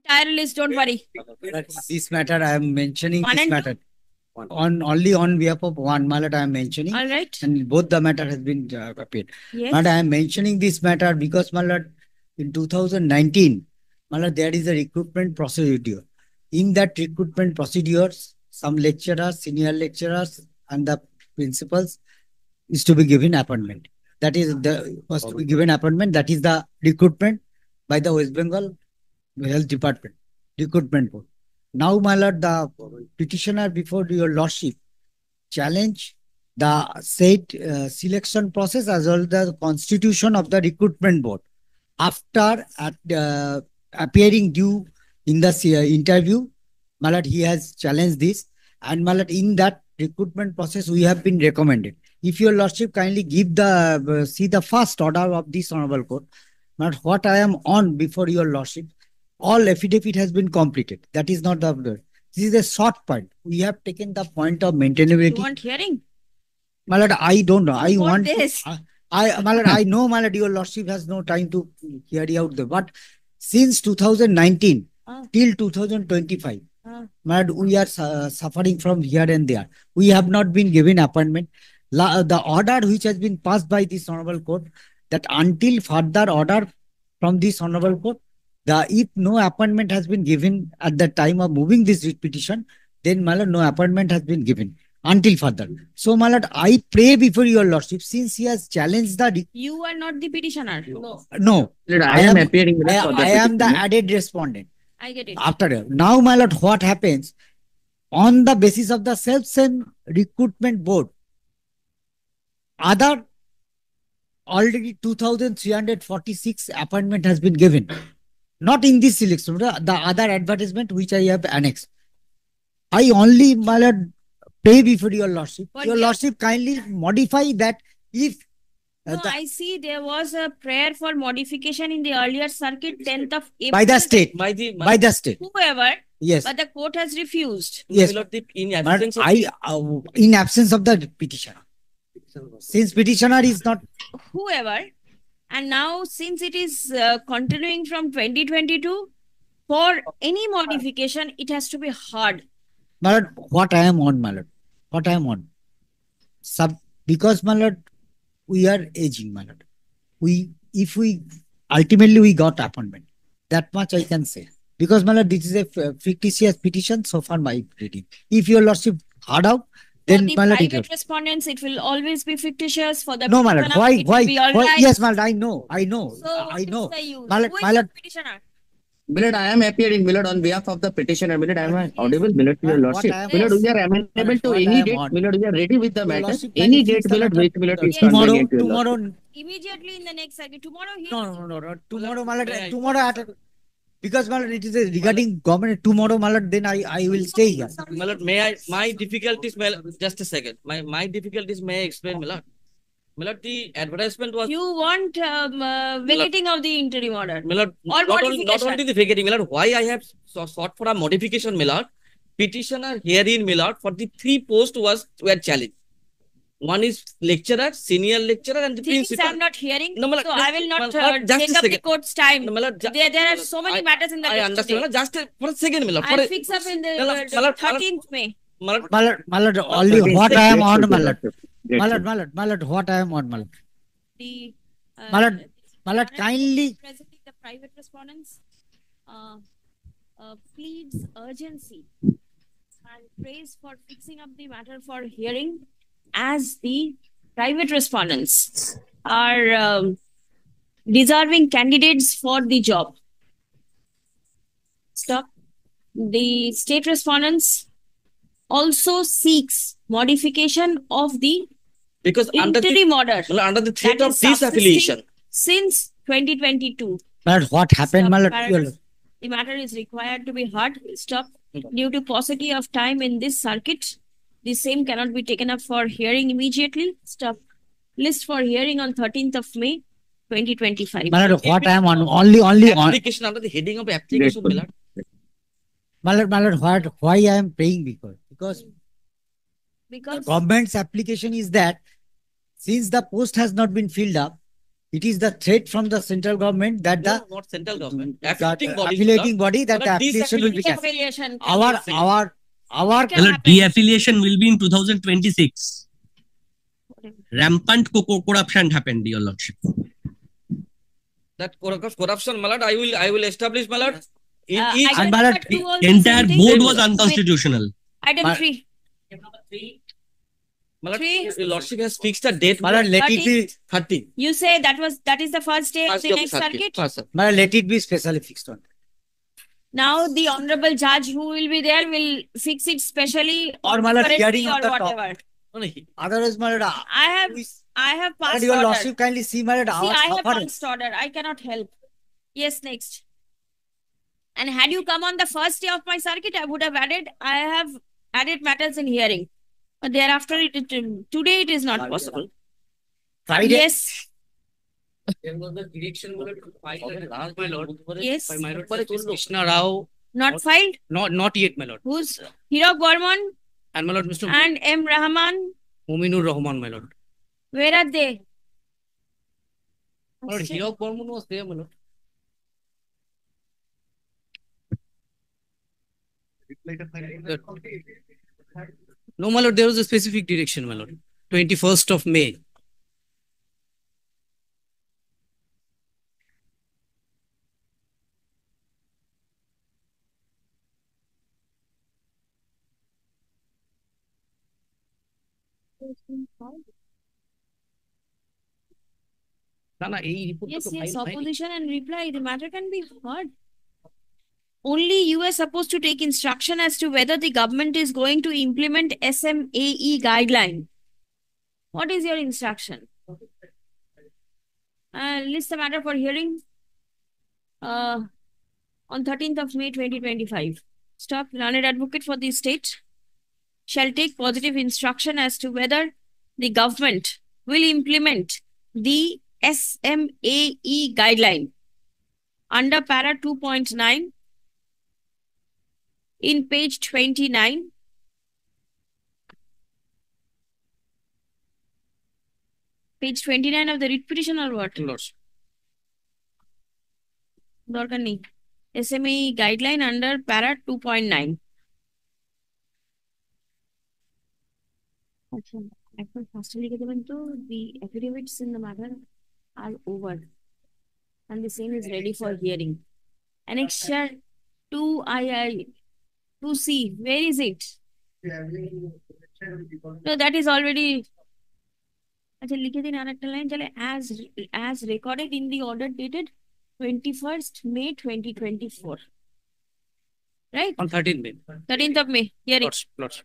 entire list, don't worry. This matter I am mentioning. One This and matter on only on behalf of one mallet I am mentioning. All right. And both the matter has been appeared. Yes. But I am mentioning this matter because mallet in 2019, mallet there is a recruitment procedure. In that recruitment procedures, some lecturers, senior lecturers, and the principals is to be given appointment. That is the was to be given appointment. That is the recruitment by the West Bengal Health Department recruitment board. Now, my lord, the petitioner before your lordship challenge the said selection process as well as the constitution of the recruitment board after appearing due in the interview. My lord, he has challenged this, and my lord, in that recruitment process we have been recommended. If your lordship kindly give the see the first order of this honorable court, but what I am on before your lordship, all affidavit has been completed. That is not the this is a short point. We have taken the point of maintainability. You want hearing? My lord, I don't know. I want this. my lord, I know, my lord, your lordship has no time to carry out the, but since 2019 till 2025, my lord, we are suffering from here and there. We have not been given appointment. The order which has been passed by this honorable court, that until further order from this honorable court, if no appointment has been given at the time of moving this writ petition, then my lord, no appointment has been given until further. So, my lord, I pray before your lordship, since he has challenged the... You are not the petitioner. No. I am appearing. I am the added respondent. I get it. After now, my lord, what happens on the basis of the self-same recruitment board? Other already 2,346 appointment has been given. Not in this selection, the other advertisement which I have annexed. I only, my lord, pray before your lordship. Your lordship kindly modify that if... No, I see there was a prayer for modification in the earlier circuit, 10th of April. By the state. By the state. Whoever. Yes. But the court has refused. Yes. In absence of the petitioner. Since petitioner is not... Whoever. And now, since it is continuing from 2022, for any modification, it has to be hard. My lord, what I am on, my lord? What I am on? Because, my lord, we are aging, my lord. Ultimately, we got appointment. That much I can say. Because, my lord, this is a fictitious petition, so far my reading. If your lordship hard out, then for the private respondents, it will always be fictitious. For the no, my lord. Why? Right. Yes, my lord. I know. So, I know. My lord, petitioner. Milord, I am appearing, Milord, on behalf of the petitioner. Milord, I am audible, Milord, to your lordship. Milord, we are amenable to any date. Milord, we are ready with the matter. Any date, Milord, which Milord is tomorrow. Immediately in the next cycle. Tomorrow here. No. Tomorrow, my lord. Tomorrow because, my lord, it is regarding government. Tomorrow, my lord, then I will stay here. My lord, my difficulties, just a second. My difficulties, may I explain, my lord? My lord, the advertisement was... You want vacating of the interim order? My lord, not only the vacating, my lord, why I have sought for a modification, my lord? Petitioner herein, my lord, for the 3 posts were challenged. One is lecturer, senior lecturer, and the principal. I'm not hearing. No, so I will not take up the court's time. No, there are so many matters in the I understand. Just for a second, my lord. I'll fix up in the 13th May. My lord, only what I am on, my lord. My lord, what I am on, my lord. My lord, kindly. Presenting the private respondents pleads urgency and prays for fixing up the matter for hearing, as the private respondents are deserving candidates for the job. Stop. The state respondents also seeks modification of the interim order under the threat of disaffiliation since 2022. But what happened, my lord? The matter is required to be heard. Stop. Due to paucity of time in this circuit, the same cannot be taken up for hearing immediately. Stop. List for hearing on 13th of May, 2025. My lord, what I am on, only application under the heading of application, my lord. My lord, why I am praying because the government's application is that since the post has not been filled up, It is the threat from the central government that No, the not central government. that Affiliating body. affiliating body that the But affiliation will be cancelled. Affiliation. Our Can Well, happen. de-affiliation will be in 2026. Rampant corruption happened, Your Lordship. That corruption, my lord, I will establish, my lord. In each I and got Bharat, two also Entire same thing. board was unconstitutional. Item Bharat- 3. my lord, Three. your lordship has fixed a date. My lord, let it be 30. You say that is the first day of First the of next circuit. First. my lord, let it be specially fixed on. Now the honorable judge who will be there will fix it specially Or my lord, currently hearing or on the top. whatever. No, no, Otherwise, my lord, I have my lord, passed your order. lordship kindly see my lord See, our I have suffering. passed order. I cannot help. Yes, next. And had you come on the first day of my circuit, I have added matters in hearing. But thereafter, today it is not possible. Friday. Yes. There was the direction to file a my lord. Yes. By my lord, Krishna Rao. Not filed. Not yet, my lord. Who's Hirok Borman And my lord, Mr. and M. Rahman? Muminur Rahman, my lord. Where are they? My lord, Hirok Borman was there, my lord. No, my lord, there was a specific direction, my lord. 21st of May. Yes, opposition and reply. The matter can be heard. Only you are supposed to take instruction as to whether the government is going to implement SMAE guideline. What is your instruction? List the matter for hearing on 13th of May 2025. Stop. Learned advocate for the state shall take positive instruction as to whether the government will implement the SMAE guideline under para 2.9 in page 29. Page 29 of the writ petition or what? Lords. দরকার নেই SMAE guideline under para 2.9. আচ্ছা এখন ফার্স্টে লিখে দেবেন তো the affidavits in the matter are over and the same is ready for hearing. Annexure 2II 2C, where is it? No, that is already. আচ্ছা লিখে দিন আরেকটা লাইন তাহলে as recorded in the order dated 21st May 2024. Right? On 13th May. 13th of May. Hearing. Lords.